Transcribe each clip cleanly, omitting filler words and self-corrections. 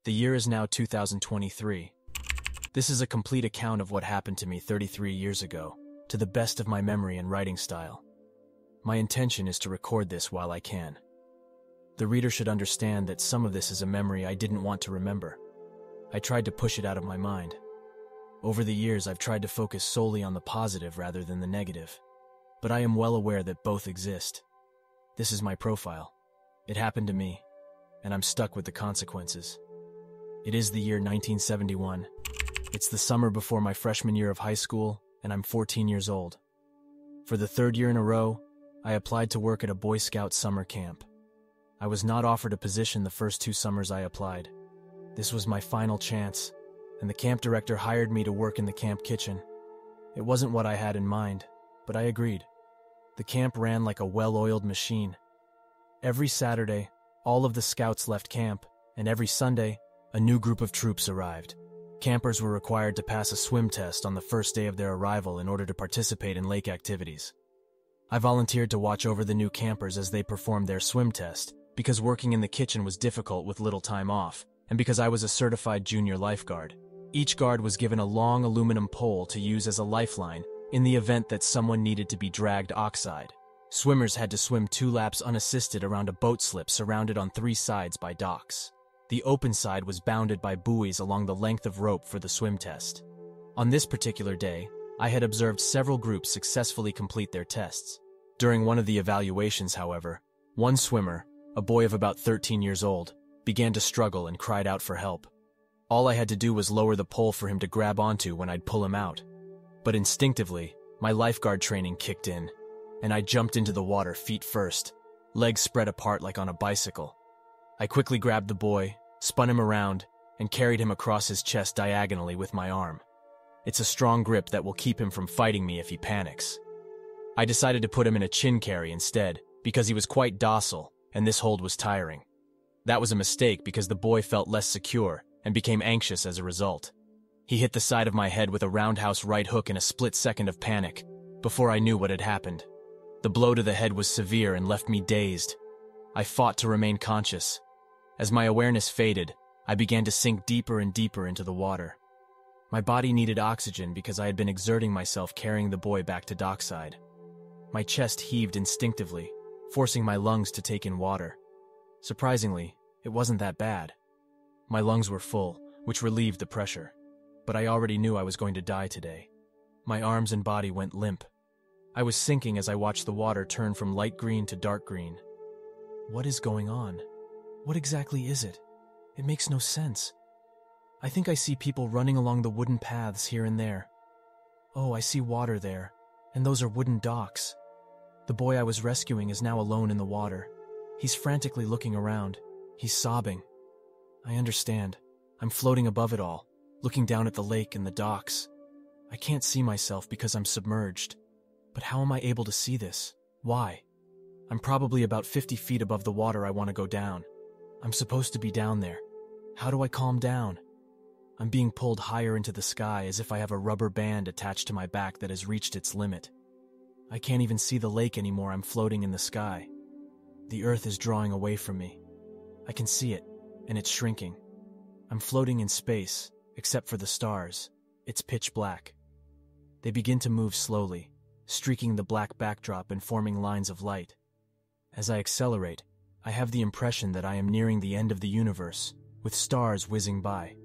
The year is now 2023. This is a complete account of what happened to me 33 years ago, to the best of my memory and writing style. My intention is to record this while I can. The reader should understand that some of this is a memory I didn't want to remember. I tried to push it out of my mind. Over the years, I've tried to focus solely on the positive rather than the negative. But I am well aware that both exist. This is my profile. It happened to me, and I'm stuck with the consequences. It is the year 1971. It's the summer before my freshman year of high school, and I'm 14 years old. For the third year in a row, I applied to work at a Boy Scout summer camp. I was not offered a position the first 2 summers I applied. This was my final chance, and the camp director hired me to work in the camp kitchen. It wasn't what I had in mind, but I agreed. The camp ran like a well-oiled machine. Every Saturday, all of the scouts left camp, and every Sunday, a new group of troops arrived. Campers were required to pass a swim test on the first day of their arrival in order to participate in lake activities. I volunteered to watch over the new campers as they performed their swim test, because working in the kitchen was difficult with little time off, and because I was a certified junior lifeguard. Each guard was given a long aluminum pole to use as a lifeline in the event that someone needed to be dragged oxide. Swimmers had to swim 2 laps unassisted around a boat slip surrounded on 3 sides by docks. The open side was bounded by buoys along the length of rope for the swim test. On this particular day, I had observed several groups successfully complete their tests. During one of the evaluations, however, one swimmer, a boy of about 13 years old, began to struggle and cried out for help. All I had to do was lower the pole for him to grab onto when I'd pull him out. But instinctively, my lifeguard training kicked in, and I jumped into the water feet first, legs spread apart like on a bicycle. I quickly grabbed the boy, spun him around, and carried him across his chest diagonally with my arm. It's a strong grip that will keep him from fighting me if he panics. I decided to put him in a chin carry instead, because he was quite docile, and this hold was tiring. That was a mistake because the boy felt less secure and became anxious as a result. He hit the side of my head with a roundhouse right hook in a split second of panic, before I knew what had happened. The blow to the head was severe and left me dazed. I fought to remain conscious. As my awareness faded, I began to sink deeper and deeper into the water. My body needed oxygen because I had been exerting myself carrying the boy back to dockside. My chest heaved instinctively, forcing my lungs to take in water. Surprisingly, it wasn't that bad. My lungs were full, which relieved the pressure. But I already knew I was going to die today. My arms and body went limp. I was sinking as I watched the water turn from light green to dark green. What is going on? What exactly is it? It makes no sense. I think I see people running along the wooden paths here and there. Oh, I see water there, and those are wooden docks. The boy I was rescuing is now alone in the water. He's frantically looking around. He's sobbing. I understand. I'm floating above it all, looking down at the lake and the docks. I can't see myself because I'm submerged. But how am I able to see this? Why? I'm probably about 50 feet above the water I want to go down. I'm supposed to be down there. How do I calm down? I'm being pulled higher into the sky as if I have a rubber band attached to my back that has reached its limit. I can't even see the lake anymore. I'm floating in the sky. The earth is drawing away from me. I can see it, and it's shrinking. I'm floating in space, except for the stars. It's pitch black. They begin to move slowly, streaking the black backdrop and forming lines of light. As I accelerate, I have the impression that I am nearing the end of the universe, with stars whizzing by.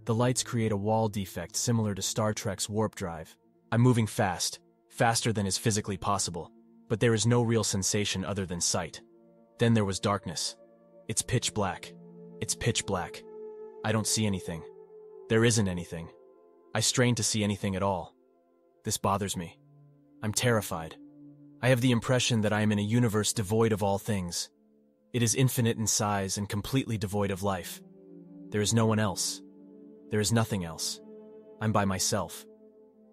The lights create a wall defect similar to Star Trek's warp drive. I'm moving fast, faster than is physically possible, but there is no real sensation other than sight. Then there was darkness. It's pitch black. It's pitch black. I don't see anything. There isn't anything. I strain to see anything at all. This bothers me. I'm terrified. I have the impression that I am in a universe devoid of all things. It is infinite in size and completely devoid of life. There is no one else. There is nothing else. I'm by myself.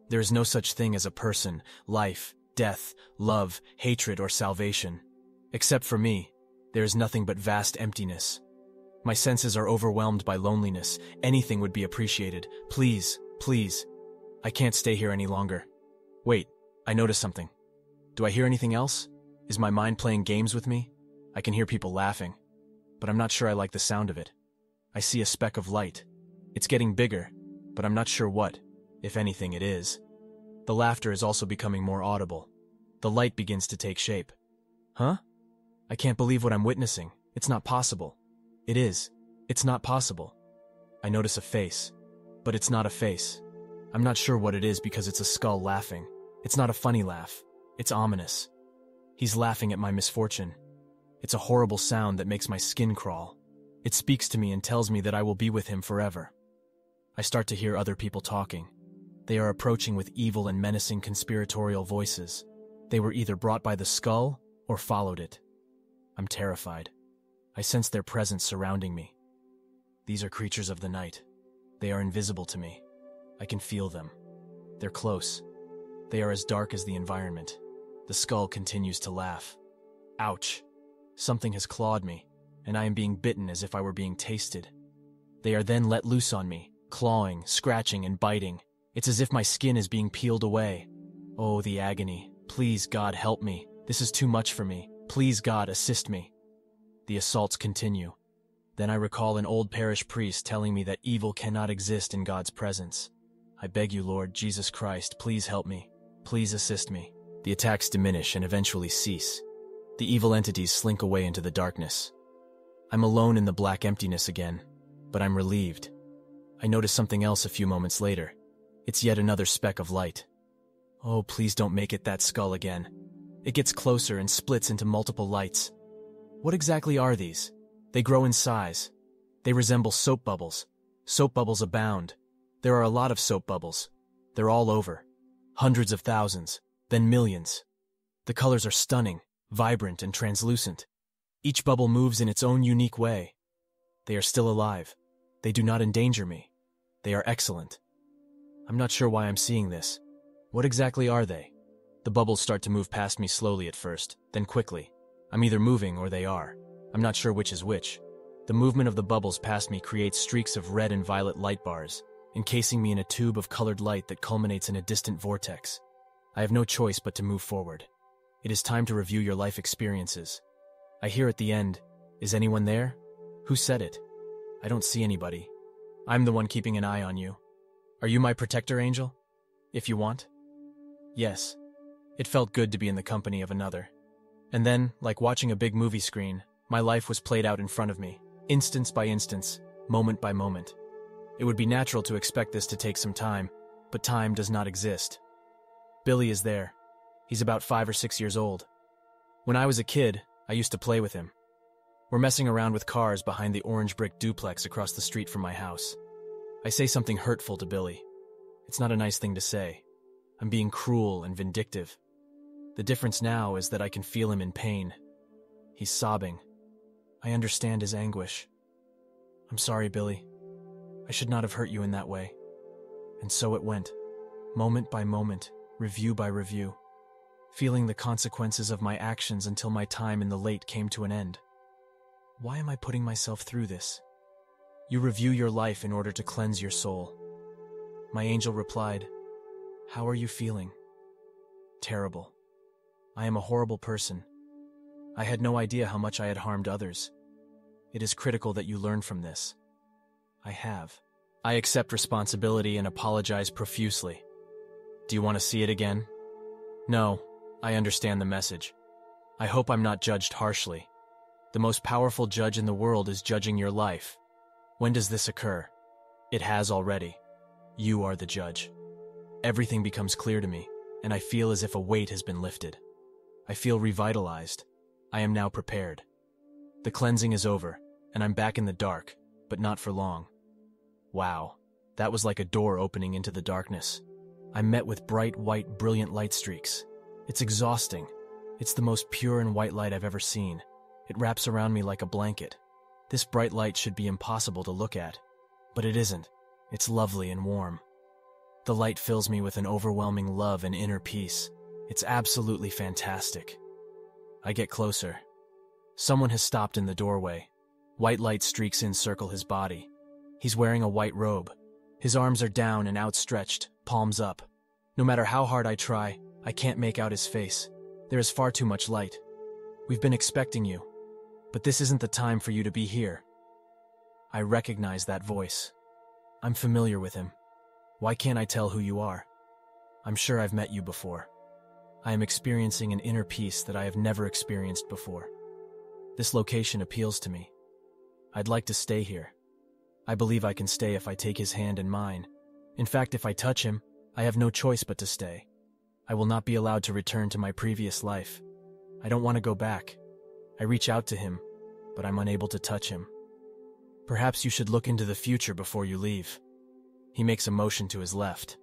There is no such thing as a person, life, death, love, hatred, or salvation. Except for me, there is nothing but vast emptiness. My senses are overwhelmed by loneliness. Anything would be appreciated. Please, please. I can't stay here any longer. Wait, I noticed something. Do I hear anything else? Is my mind playing games with me? I can hear people laughing, but I'm not sure I like the sound of it. I see a speck of light. It's getting bigger, but I'm not sure what, if anything, it is. The laughter is also becoming more audible. The light begins to take shape. Huh? I can't believe what I'm witnessing. It's not possible. It is. It's not possible. I notice a face, but it's not a face. I'm not sure what it is because it's a skull laughing. It's not a funny laugh. It's ominous. He's laughing at my misfortune. It's a horrible sound that makes my skin crawl. It speaks to me and tells me that I will be with him forever. I start to hear other people talking. They are approaching with evil and menacing conspiratorial voices. They were either brought by the skull or followed it. I'm terrified. I sense their presence surrounding me. These are creatures of the night. They are invisible to me. I can feel them. They're close. They are as dark as the environment. The skull continues to laugh. Ouch. Something has clawed me, and I am being bitten as if I were being tasted. They are then let loose on me, clawing, scratching, and biting. It's as if my skin is being peeled away. Oh, the agony. Please, God, help me. This is too much for me. Please, God, assist me. The assaults continue. Then I recall an old parish priest telling me that evil cannot exist in God's presence. I beg you, Lord Jesus Christ, please help me. Please assist me. The attacks diminish and eventually cease. The evil entities slink away into the darkness. I'm alone in the black emptiness again, but I'm relieved. I notice something else a few moments later. It's yet another speck of light. Oh, please don't make it that skull again. It gets closer and splits into multiple lights. What exactly are these? They grow in size. They resemble soap bubbles. Soap bubbles abound. There are a lot of soap bubbles. They're all over. Hundreds of thousands, then millions. The colors are stunning, vibrant, and translucent. Each bubble moves in its own unique way. They are still alive. They do not endanger me. They are excellent. I'm not sure why I'm seeing this. What exactly are they? The bubbles start to move past me slowly at first, then quickly. I'm either moving or they are. I'm not sure which is which. The movement of the bubbles past me creates streaks of red and violet light bars, encasing me in a tube of colored light that culminates in a distant vortex. I have no choice but to move forward. It is time to review your life experiences. I hear at the end, "Is anyone there?" Who said it? I don't see anybody. I'm the one keeping an eye on you. Are you my protector angel? If you want? Yes. It felt good to be in the company of another. And then, like watching a big movie screen, my life was played out in front of me, instance by instance, moment by moment. It would be natural to expect this to take some time, but time does not exist. Billy is there. He's about 5 or 6 years old. When I was a kid, I used to play with him. We're messing around with cars behind the orange brick duplex across the street from my house. I say something hurtful to Billy. It's not a nice thing to say. I'm being cruel and vindictive. The difference now is that I can feel him in pain. He's sobbing. I understand his anguish. I'm sorry, Billy. I should not have hurt you in that way. And so it went, moment by moment, review by review, feeling the consequences of my actions until my time in the late came to an end. Why am I putting myself through this? You review your life in order to cleanse your soul. My angel replied, "How are you feeling?" Terrible. I am a horrible person. I had no idea how much I had harmed others. It is critical that you learn from this. I have. I accept responsibility and apologize profusely. Do you want to see it again? No, I understand the message. I hope I'm not judged harshly. The most powerful judge in the world is judging your life. When does this occur? It has already. You are the judge. Everything becomes clear to me, and I feel as if a weight has been lifted. I feel revitalized. I am now prepared. The cleansing is over, and I'm back in the dark, but not for long. Wow, that was like a door opening into the darkness. I'm met with bright, white, brilliant light streaks. It's exhausting. It's the most pure and white light I've ever seen. It wraps around me like a blanket. This bright light should be impossible to look at, but it isn't. It's lovely and warm. The light fills me with an overwhelming love and inner peace. It's absolutely fantastic. I get closer. Someone has stopped in the doorway. White light streaks encircle his body. He's wearing a white robe. His arms are down and outstretched, palms up. No matter how hard I try, I can't make out his face. There is far too much light. We've been expecting you, but this isn't the time for you to be here. I recognize that voice. I'm familiar with him. Why can't I tell who you are? I'm sure I've met you before. I am experiencing an inner peace that I have never experienced before. This location appeals to me. I'd like to stay here. I believe I can stay if I take his hand in mine. In fact, if I touch him, I have no choice but to stay. I will not be allowed to return to my previous life. I don't want to go back. I reach out to him, but I'm unable to touch him. Perhaps you should look into the future before you leave. He makes a motion to his left.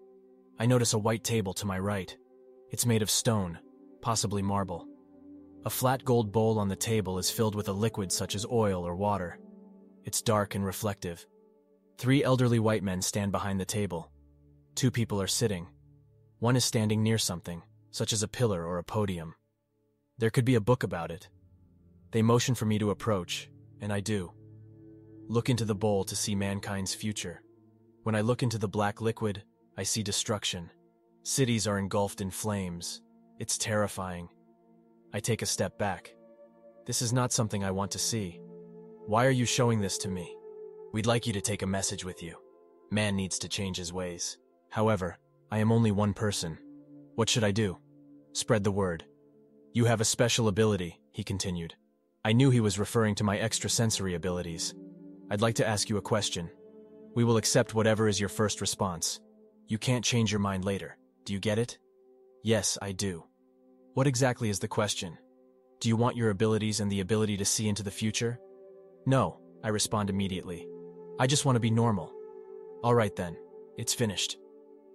I notice a white table to my right. It's made of stone, possibly marble. A flat gold bowl on the table is filled with a liquid such as oil or water. It's dark and reflective. 3 elderly white men stand behind the table. 2 people are sitting. One is standing near something, such as a pillar or a podium. There could be a book about it. They motion for me to approach, and I do. Look into the bowl to see mankind's future. When I look into the black liquid, I see destruction. Cities are engulfed in flames. It's terrifying. I take a step back. This is not something I want to see. Why are you showing this to me? We'd like you to take a message with you. Man needs to change his ways. However, I am only one person. What should I do? Spread the word. You have a special ability, he continued. I knew he was referring to my extrasensory abilities. I'd like to ask you a question. We will accept whatever is your first response. You can't change your mind later. Do you get it? Yes, I do. What exactly is the question? Do you want your abilities and the ability to see into the future? No, I respond immediately. I just want to be normal. All right then, it's finished.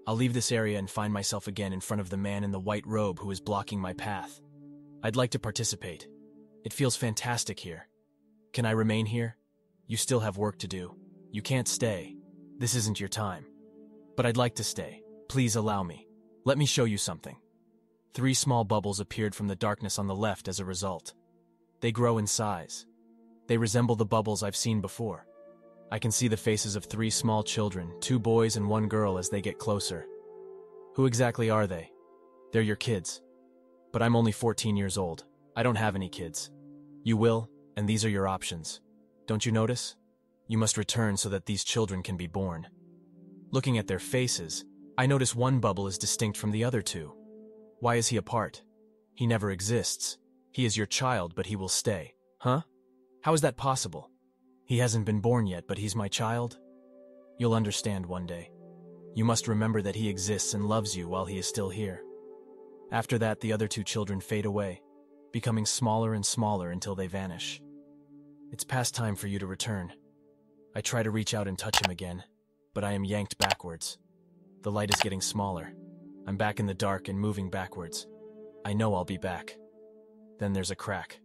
I'll leave this area and find myself again in front of the man in the white robe who is blocking my path. I'd like to participate. It feels fantastic here. Can I remain here? You still have work to do. You can't stay. This isn't your time. But I'd like to stay. Please allow me. Let me show you something. 3 small bubbles appeared from the darkness on the left as a result. They grow in size. They resemble the bubbles I've seen before. I can see the faces of 3 small children, 2 boys and 1 girl as they get closer. Who exactly are they? They're your kids. But I'm only 14 years old. I don't have any kids. You will, and these are your options. Don't you notice? You must return so that these children can be born. Looking at their faces, I notice one bubble is distinct from the other 2. Why is he apart? He never exists. He is your child, but he will stay. Huh? How is that possible? He hasn't been born yet, but he's my child? You'll understand one day. You must remember that he exists and loves you while he is still here. After that, the other 2 children fade away, becoming smaller and smaller until they vanish. It's past time for you to return. I try to reach out and touch him again, but I am yanked backwards. The light is getting smaller. I'm back in the dark and moving backwards. I know I'll be back. Then there's a crack.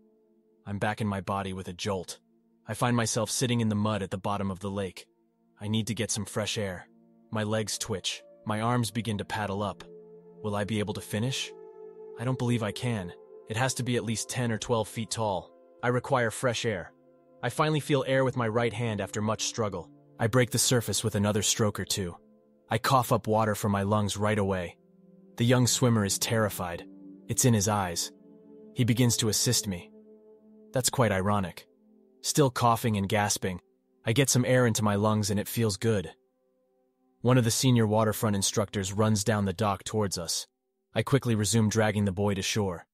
I'm back in my body with a jolt. I find myself sitting in the mud at the bottom of the lake. I need to get some fresh air. My legs twitch. My arms begin to paddle up. Will I be able to finish? I don't believe I can. It has to be at least 10 or 12 feet tall. I require fresh air. I finally feel air with my right hand after much struggle. I break the surface with another stroke or 2. I cough up water from my lungs right away. The young swimmer is terrified. It's in his eyes. He begins to assist me. That's quite ironic. Still coughing and gasping, I get some air into my lungs and it feels good. One of the senior waterfront instructors runs down the dock towards us. I quickly resume dragging the boy to shore.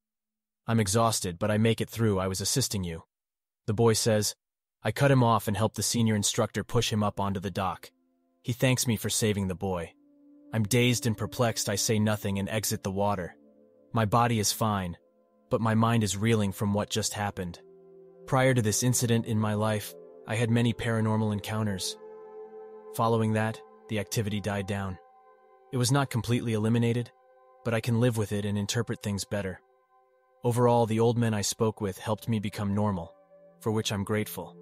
I'm exhausted, but I make it through. I was assisting you. The boy says. I cut him off and help the senior instructor push him up onto the dock. He thanks me for saving the boy. I'm dazed and perplexed. I say nothing and exit the water. My body is fine, but my mind is reeling from what just happened. Prior to this incident in my life, I had many paranormal encounters. Following that, the activity died down. It was not completely eliminated, but I can live with it and interpret things better. Overall, the old men I spoke with helped me become normal, for which I'm grateful.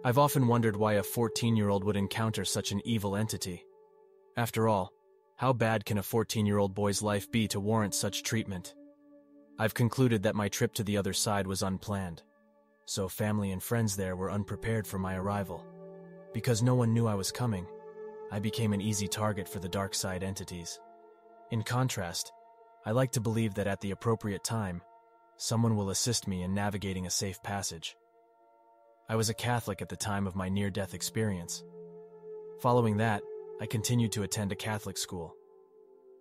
I've often wondered why a 14-year-old would encounter such an evil entity. After all, how bad can a 14-year-old boy's life be to warrant such treatment? I've concluded that my trip to the other side was unplanned, so family and friends there were unprepared for my arrival. Because no one knew I was coming, I became an easy target for the dark side entities. In contrast, I like to believe that at the appropriate time, someone will assist me in navigating a safe passage. I was a Catholic at the time of my near-death experience. Following that, I continued to attend a Catholic school.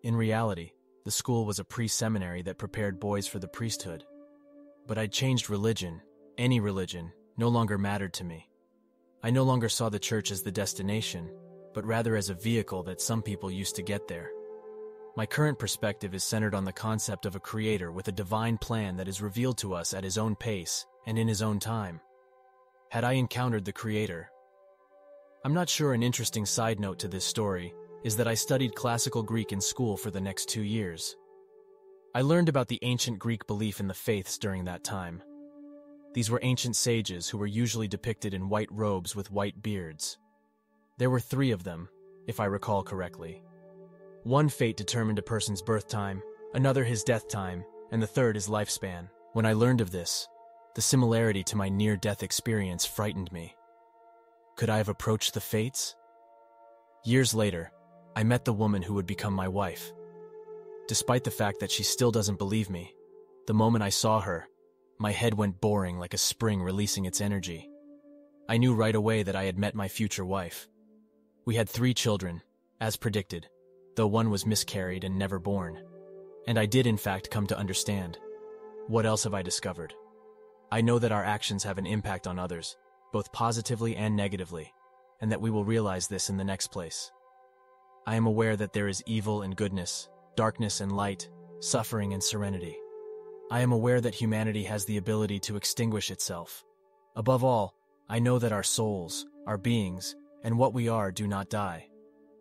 In reality, the school was a pre-seminary that prepared boys for the priesthood. But I'd changed religion. Any religion no longer mattered to me. I no longer saw the church as the destination, but rather as a vehicle that some people used to get there. My current perspective is centered on the concept of a creator with a divine plan that is revealed to us at his own pace and in his own time. Had I encountered the creator? I'm not sure. An interesting side note to this story is that I studied classical Greek in school for the next 2 years. I learned about the ancient Greek belief in the faiths during that time. These were ancient sages who were usually depicted in white robes with white beards. There were 3 of them, if I recall correctly. One fate determined a person's birth time, another his death time, and the third his lifespan. When I learned of this, the similarity to my near-death experience frightened me. Could I have approached the fates? Years later, I met the woman who would become my wife. Despite the fact that she still doesn't believe me, the moment I saw her, my head went boring like a spring releasing its energy. I knew right away that I had met my future wife. We had 3 children, as predicted, though one was miscarried and never born. And I did in fact come to understand. What else have I discovered? I know that our actions have an impact on others, both positively and negatively, and that we will realize this in the next place. I am aware that there is evil and goodness, darkness and light, suffering and serenity. I am aware that humanity has the ability to extinguish itself. Above all, I know that our souls, our beings, and what we are do not die.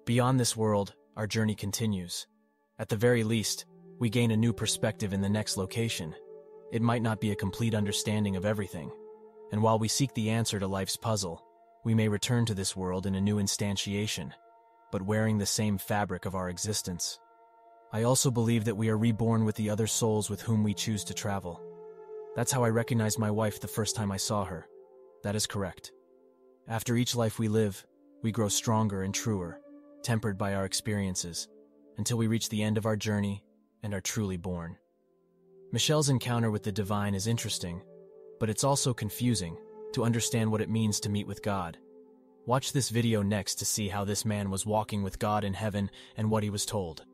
Beyond this world, our journey continues. At the very least, we gain a new perspective in the next location. It might not be a complete understanding of everything, and while we seek the answer to life's puzzle, we may return to this world in a new instantiation, but wearing the same fabric of our existence. I also believe that we are reborn with the other souls with whom we choose to travel. That's how I recognized my wife the first time I saw her. That is correct. After each life we live, we grow stronger and truer, tempered by our experiences, until we reach the end of our journey and are truly born. Michelle's encounter with the divine is interesting, but it's also confusing to understand what it means to meet with God. Watch this video next to see how this man was walking with God in heaven and what he was told.